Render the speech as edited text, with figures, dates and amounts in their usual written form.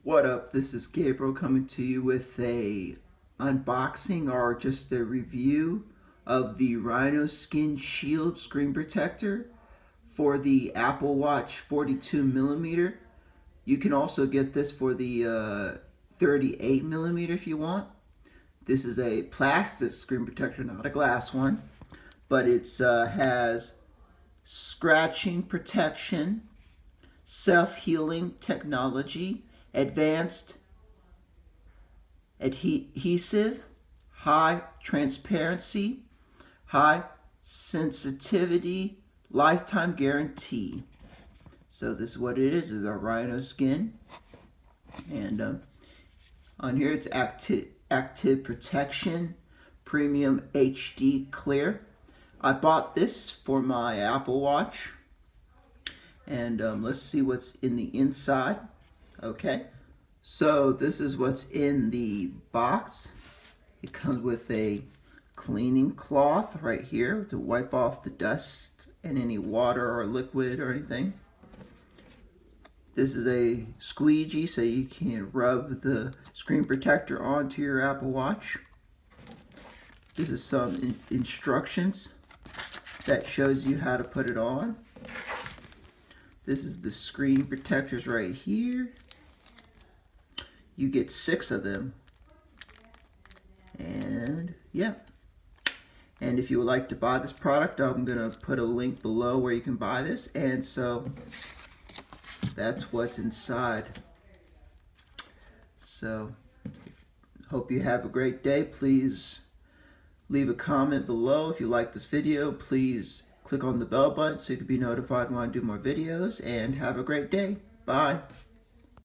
What up? This is Gabriel coming to you with a unboxing or just a review of the RinoSkin Shield screen protector for the Apple Watch 42mm. You can also get this for the 38mm if you want. This is a plastic screen protector, not a glass one, but it has scratching protection, self-healing technology, advanced adhesive, high transparency, high sensitivity, lifetime guarantee. So this is what it is our RinoSkin. And on here it's active protection, premium HD clear. I bought this for my Apple Watch. And let's see what's in the inside. Okay, so this is what's in the box. It comes with a cleaning cloth right here to wipe off the dust and any water or liquid or anything. This is a squeegee so you can rub the screen protector onto your Apple Watch. This is some instructions that shows you how to put it on. This is the screen protectors right here. You get 6 of them. And yeah. And if you would like to buy this product, I'm going to put a link below where you can buy this. And so that's what's inside. So hope you have a great day. Please leave a comment below. If you like this video, please click on the bell button so you can be notified when I do more videos. And have a great day. Bye.